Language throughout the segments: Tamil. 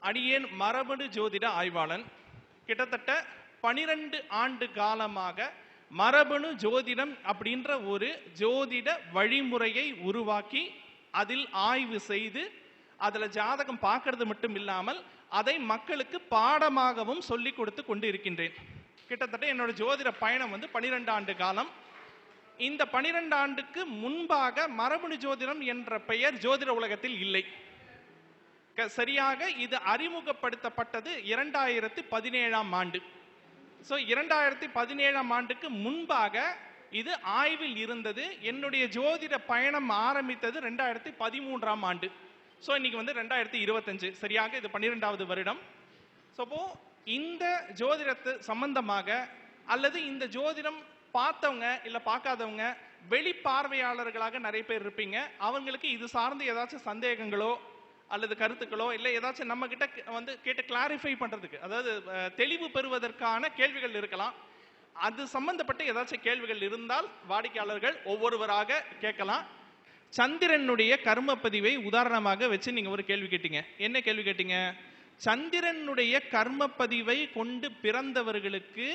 அடியேன் மரபணு ஜோதிட ஆய்வாளன். கிட்டத்தட்ட 12 ஆண்டு காலமாக மரபணு ஜோதிடம் அப்படின்ற ஒரு ஜோதிட வழிமுறையை உருவாக்கி அதில் ஆய்வு செய்து அதில் ஜாதகம் பார்க்கறது மட்டும் இல்லாமல் அதை மக்களுக்கு பாடமாகவும் சொல்லி கொடுத்து கொண்டு இருக்கின்றேன். கிட்டத்தட்ட என்னோட ஜோதிட பயணம் 12 ஆண்டு காலம். இந்த 12 ஆண்டுக்கு முன்பாக மரபணு ஜோதிடம் என்ற பெயர் ஜோதிட உலகத்தில் இல்லை. சரியாக இது அறிமுகப்படுத்தப்பட்டது 2017ஆம் ஆண்டு. 2017ஆம் ஆண்டுக்கு முன்பாக இது ஆய்வில் இருந்தது. என்னுடைய ஜோதிட பயணம் ஆரம்பித்தது 2013ஆம் ஆண்டு. இன்னைக்கு 2025, சரியாக இது 12வது வருடம். இந்த ஜோதிடத்து சம்பந்தமாக அல்லது இந்த ஜோதிடம் பார்த்தவங்க இல்ல பார்க்காதவங்க வெளி பார்வையாளர்களாக நிறைய பேர் இருப்பீங்க. அவங்களுக்கு இது சார்ந்து ஏதாச்சும் சந்தேகங்களோ அல்லது கருத்துக்களோ இல்லை ஏதாச்சும் நம்ம கிட்ட கேட்டு கிளாரிஃபை பண்றதுக்கு, அதாவது தெளிவு பெறுவதற்கான கேள்விகள் இருக்கலாம். அது சம்பந்தப்பட்ட ஏதாச்சும் கேள்விகள் இருந்தால் வாடிக்கையாளர்கள் ஒவ்வொருவராக கேட்கலாம். சந்திரனுடைய கர்ம பதிவை உதாரணமாக வச்சு நீங்க ஒரு கேள்வி கேட்டீங்க. என்ன கேள்வி கேட்டீங்க? சந்திரனுடைய கர்ம பதிவை கொண்டு பிறந்தவர்களுக்கு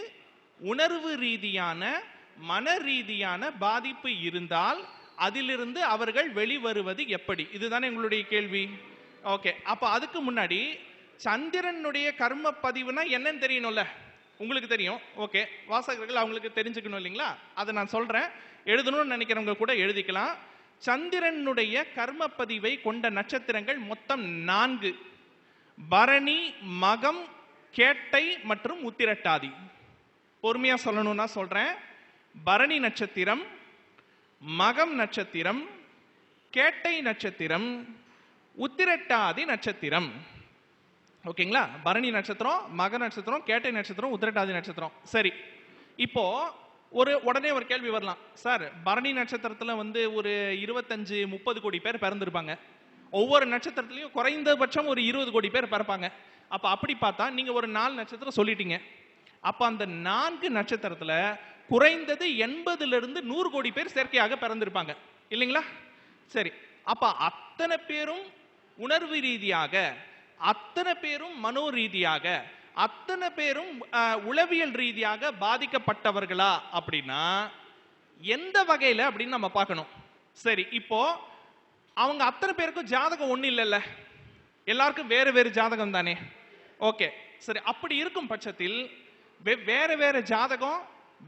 உணர்வு ரீதியான மன ரீதியான பாதிப்பு இருந்தால் அதிலிருந்து அவர்கள் வெளிவருவது எப்படி? இதுதானே எங்களுடைய கேள்வி. ஓகே, அப்ப அதுக்கு முன்னாடி சந்திரனுடைய கர்ம பதிவுனா என்னன்னு தெரியணும்ல, உங்களுக்கு தெரியும். ஓகே, வாசகர்கள் அவங்களுக்கு தெரிஞ்சுக்கணும் இல்லைங்களா? அதை நான் சொல்றேன். எழுதணும்னு நினைக்கிறவங்க கூட எழுதிக்கலாம். சந்திரனுடைய கர்ம பதிவை கொண்ட நட்சத்திரங்கள் மொத்தம் 4: பரணி, மகம், கேட்டை மற்றும் உத்திரட்டாதி. பொறுமையா சொல்லணும்னா சொல்றேன். பரணி நட்சத்திரம், மகம் நட்சத்திரம், கேட்டை நட்சத்திரம், உத்திரட்டாதி நட்சத்திரம். ஓகேங்களா? பரணி நட்சத்திரம், மக நட்சத்திரம், கேட்டை நட்சத்திரம், உத்திரட்டாதி நட்சத்திரம். சரி, இப்போ உடனே ஒரு கேள்வி வரலாம். சார், பரணி நட்சத்திரத்துல ஒரு 25-30 கோடி பேர் பிறந்திருப்பாங்க. ஒவ்வொரு நட்சத்திரத்திலையும் குறைந்தபட்சம் ஒரு 20 கோடி பேர் பிறப்பாங்க. அப்ப அப்படி பார்த்தா நீங்க ஒரு 4 நட்சத்திரம் சொல்லிட்டீங்க. அப்ப அந்த 4 நட்சத்திரத்துல குறைந்தது 80 to 100 கோடி பேர் செயற்கையாக பிறந்திருப்பாங்க இல்லைங்களா? சரி, அப்ப அத்தனை பேரும் உணர்வு ரீதியாக, அத்தனை பேரும் மனோ ரீதியாக, அத்தனை பேரும் உளவியல் ரீதியாக பாதிக்கப்பட்டவர்களா அப்படின்னா எந்த வகையில அப்படின்னு நம்ம பார்க்கணும். சரி, இப்போ அவங்க அத்தனை பேருக்கும் ஜாதகம் ஒண்ணு இல்லைல்ல, எல்லாருக்கும் வேறு வேறு ஜாதகம் தானே. ஓகே, சரி, அப்படி இருக்கும் பட்சத்தில் வேற வேற ஜாதகம்,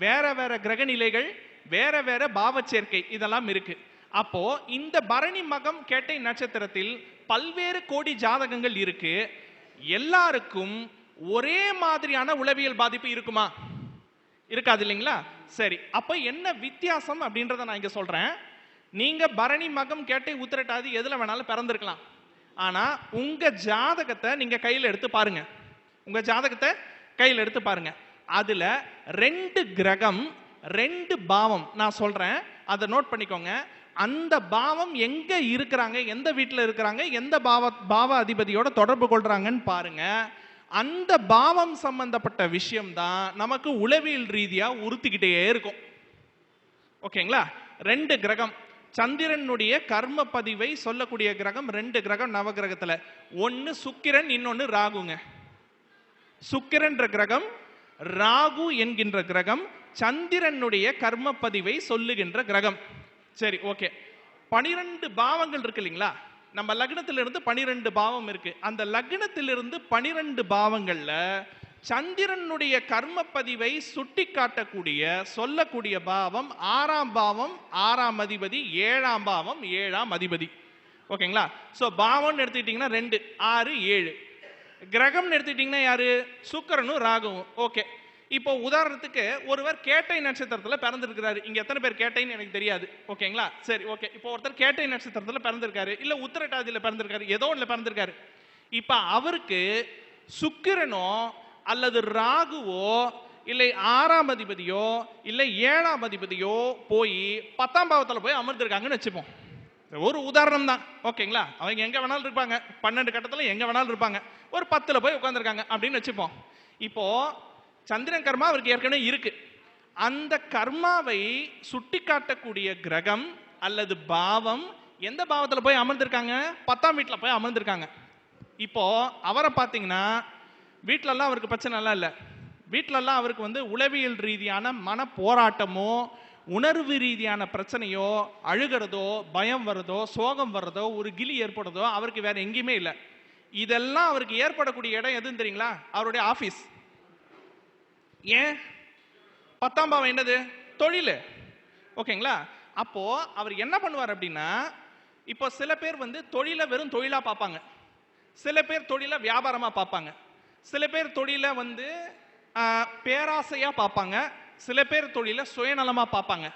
வேற வேற கிரக நிலைகள், வேற வேற பாவ சேர்க்கை இதெல்லாம் இருக்கு. அப்போ இந்த பரணி, மகம், கேட்டை நட்சத்திரத்தில் பல்வேறு கோடி ஜாதகங்கள் இருக்கு. எல்லாருக்கும் ஒரே மாதிரியான உளவியல் பாதிப்பு இருக்குமா? இருக்காது இல்லைங்களா? சரி, அப்ப என்ன வித்தியாசம் அப்படின்றத நான் இங்க சொல்றேன். நீங்க பரணி, மகம், கேட்டை, உத்திரட்டாதி எதுல வேணாலும் பிறந்திருக்கலாம். ஆனா உங்க ஜாதகத்தை நீங்க கையில எடுத்து பாருங்க. உங்க ஜாதகத்தை கையில் எடுத்து பாருங்க. அதுல 2 கிரகம், 2 பாவம் நான் சொல்றேன், அதை நோட் பண்ணிக்கோங்க. அந்த பாவம் எங்க இருக்கிறாங்க, எந்த வீட்டில் இருக்கிறாங்க, எந்த பாவ அதிபதியோட தொடர்பு கொள்றாங்கன்னு பாருங்க. அந்த பாவம் சம்பந்தப்பட்ட விஷயம் தான் நமக்கு உளவியல் ரீதியா உறுத்திக்கிட்டே இருக்கும். ஓகேங்களா? 2 கிரகம், சந்திரனுடைய கர்ம பதிவை சொல்லக்கூடிய கிரகம் 2 கிரகம் நவகிரகத்துல. ஒன்னு சுக்கிரன், இன்னொன்னு ராகுங்க. சுக்கிரன் கிரகம், ராகு என்கின்ற கிரகம் சந்திரனுடைய கர்ம பதிவை சொல்லுகின்ற கிரகம். சரி, ஓகே. 12 பாவங்கள் இருக்கு இல்லைங்களா? நம்ம லக்னத்திலிருந்து 12 பாவம் இருக்கு. அந்த லக்னத்திலிருந்து 12 பாவங்கள்ல சந்திரனுடைய கர்ம பதிவை சுட்டி காட்டக்கூடிய சொல்லக்கூடிய பாவம் 6ஆம் பாவம், 6ஆம் அதிபதி, 7ஆம் பாவம், 7ஆம் அதிபதி. ஓகேங்களா? சோ பாவம் எடுத்துக்கிட்டீங்கன்னா 2, 6, 7. கிரகம் எடுத்துக்கிட்டீங்கன்னா யாரு? சுக்கிரனும் ராகுவும். ஓகே, இப்போ உதாரணத்துக்கு ஒருவர் கேட்டை நட்சத்திரத்துல பிறந்திருக்கிறாரு. இங்க எத்தனை பேர் கேட்டைன்னு எனக்கு தெரியாது. ஓகேங்களா? சரி, ஓகே. இப்போ ஒருத்தர் கேட்டை நட்சத்திரத்துல பிறந்திருக்காரு, இல்ல உத்திரட்டாதியில பிறந்திருக்காரு, ஏதோ ஒண்ணுல பிறந்திருக்காரு. இப்ப அவருக்கு சுக்கிரனோ அல்லது ராகுவோ இல்லை 6ஆம் அதிபதியோ இல்லை 7ஆம் அதிபதியோ போய் 10ஆம் பாவத்துல போய் அமர்ந்திருக்காங்கன்னு வச்சுப்போம். ஒரு உதாரணம் தான். ஓகேங்களா? அவங்க எங்க வேணாலும் இருப்பாங்க, 12 கட்டத்துல எங்க வேணாலும் இருப்பாங்க. ஒரு 10ல போய் உட்கார்ந்துருக்காங்க அப்படின்னு வச்சுப்போம். இப்போ சந்திரன் கர்மா அவருக்கு ஏற்கனவே இருக்கு. அந்த கர்மாவை சுட்டி காட்டக்கூடிய கிரகம் அல்லது பாவம் எந்த பாவத்துல போய் அமர்ந்திருக்காங்க? 10ஆம் வீட்டுல போய் அமர்ந்திருக்காங்க. இப்போ அவரை பார்த்தீங்கன்னா வீட்டிலலாம் அவருக்கு பிரச்சனை எல்லாம் இல்லை. வீட்டிலலாம் அவருக்கு வந்து உளவியல் ரீதியான மன போராட்டமோ உணர்வு ரீதியான பிரச்சனையோ அழுகிறதோ பயம் வருதோ சோகம் வர்றதோ ஒரு கிளி ஏற்படுறதோ அவருக்கு வேற எங்கேயுமே இல்லை. இதெல்லாம் அவருக்கு ஏற்படக்கூடிய இடம் எதுன்னு தெரியுங்களா? அவருடைய ஆபீஸ். ஏன்? 10ஆம் பாவம் என்னது? தொழில். ஓகேங்களா? அப்போ அவர் என்ன பண்ணுவார் அப்படின்னா, இப்போ சில பேர் வந்து தொழிலை வெறும் தொழிலா பார்ப்பாங்க, சில பேர் தொழிலை வியாபாரமா பார்ப்பாங்க, சில பேர் தொழிலை வந்து பேராசையா பார்ப்பாங்க, சில பேர் தொழிலை சுயநலமா பார்ப்பாங்க.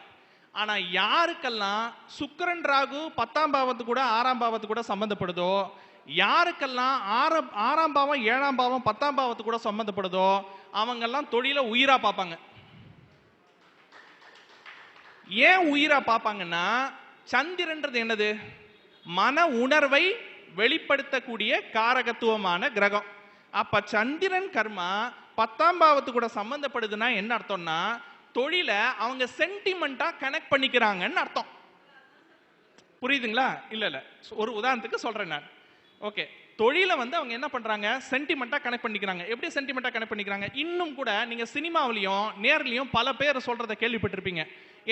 ஆனா யாருக்கெல்லாம் சுக்கிரன் ராகு 10ஆம் பாவத்து கூட 6ஆம் பாவத்து கூட சம்பந்தப்படுதோ, யாருக்கெல்லாம் 6ஆம் பாவம் 7ஆம் பாவம் 10ஆம் பாவத்து கூட சம்பந்தப்படுதோ அவங்கெல்லாம் தொழிலை உயிரா பார்ப்பாங்க. ஏன் உயிரா பார்ப்பாங்கன்னா, சந்திரன்றது என்னது? மன உணர்வை வெளிப்படுத்தக்கூடிய காரகத்துவமான கிரகம். அப்ப சந்திரன் கர்மா 10ஆம் பாவத்து கூட சம்பந்தப்படுதுன்னா என்ன அர்த்தம்னா, தொழிலை அவங்க சென்டிமெண்டா கனெக்ட் பண்ணிக்கிறாங்கன்னு அர்த்தம். புரியுதுங்களா? இல்ல இல்ல, ஒரு உதாரணத்துக்கு சொல்றேன் நான். ஓகே, தொழிலை வந்து அவங்க என்ன பண்றாங்க? சென்டிமெண்டா கனெக்ட் பண்ணிக்கிறாங்க. எப்படி சென்டிமெண்டா கனெக்ட் பண்ணிக்கிறாங்க? இன்னும் கூட நீங்க சினிமாவிலையும் நேர்லயும் பல பேர் சொல்றதை கேள்விப்பட்டிருப்பீங்க.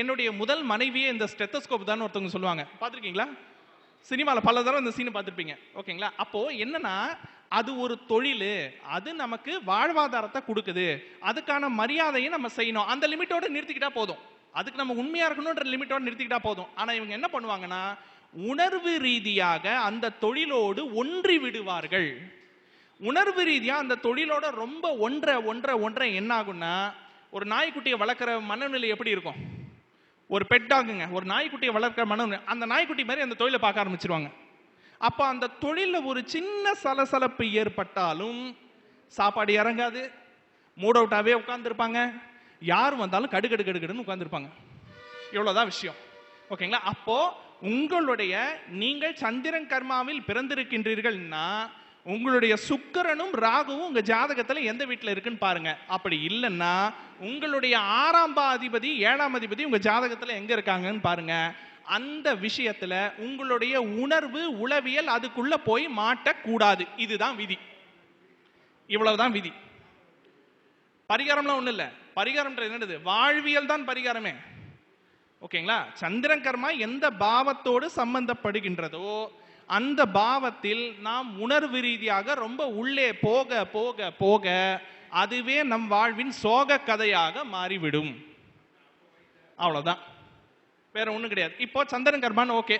என்னுடைய முதல் மனைவியே இந்த ஸ்டெத்தஸ்கோப் தான் ஒருத்தவங்க சொல்லுவாங்க. பார்த்துருக்கீங்களா? சினிமாவில் பல தடவை இந்த சீனை பார்த்துருப்பீங்க. ஓகேங்களா? அப்போ என்னன்னா, அது ஒரு தொழில், அது நமக்கு வாழ்வாதாரத்தை கொடுக்குது, அதுக்கான மரியாதையை நம்ம செய்யணும். அந்த லிமிட்டோட நிறுத்திக்கிட்டா போதும். அதுக்கு நம்ம உண்மையா இருக்கணும்ன்ற லிமிட்டோட நிறுத்திக்கிட்டா போதும். ஆனா இவங்க என்ன பண்ணுவாங்கன்னா, உணர்வு ரீதியாக அந்த தொழிலோடு ஒன்றி விடுவார்கள். உணர்வு ரீதியா அந்த தொழிலோட ரொம்ப ஒன்றை என்ன ஆகும்னா, ஒரு நாய்க்குட்டியை வளர்க்குற மனநிலை எப்படி இருக்கும்? ஒரு பெட் டாகுங்க, ஒரு நாய்க்குட்டியை வளர்க்கிற மனநிலை, அந்த நாய்க்குட்டி மாதிரி அந்த தொழிலை பார்க்க ஆரம்பிச்சிருவாங்க. அப்ப அந்த தொழிலில் ஒரு சின்ன சலசலப்பு ஏற்பட்டாலும் சாப்பாடு இறங்காது, மூட் அவுட்டாவே உட்கார்ந்துருப்பாங்க, யார் வந்தாலும் கடுகடுன்னு உட்கார்ந்துருப்பாங்க. இவ்வளவுதான் விஷயம். ஓகேங்களா? அப்போ உங்களுடைய நீங்கள் சந்திரன் கர்மாவில் பிறந்திருக்கின்றீர்கள்னா உங்களுடைய சுக்கிரனும் ராகுவும் உங்க ஜாதகத்துல எந்த வீட்டில் இருக்குன்னு பாருங்க. அப்படி இல்லைன்னா உங்களுடைய 6ஆம் அதிபதி 7ஆம் அதிபதி உங்க ஜாதகத்துல எங்க இருக்காங்கன்னு பாருங்க. அந்த விஷயத்துல உங்களுடைய உணர்வு உளவியல் அதுக்குள்ள போய் மாட்டக்கூடாது. இதுதான் விதி. இவ்வளவுதான் விதி. பரிகாரம்லாம் ஒண்ணு இல்ல. பரிகாரம்ன்றது என்னது? வாழ்வியல் தான் பரிகாரமே. ஓகேங்களா? சந்திரன் கர்மா எந்த பாவத்தோடு சம்பந்தப்படுகின்றதோ அந்த பாவத்தில் நாம் உணர்வு ரீதியாக ரொம்ப உள்ளே போக போக போக அதுவே நம் வாழ்வின் சோக கதையாக மாறிவிடும். அவ்வளவுதான், வேற ஒண்ணும் கிடையாது. இப்போ சந்திரன் கர்மான்னு ஓகே,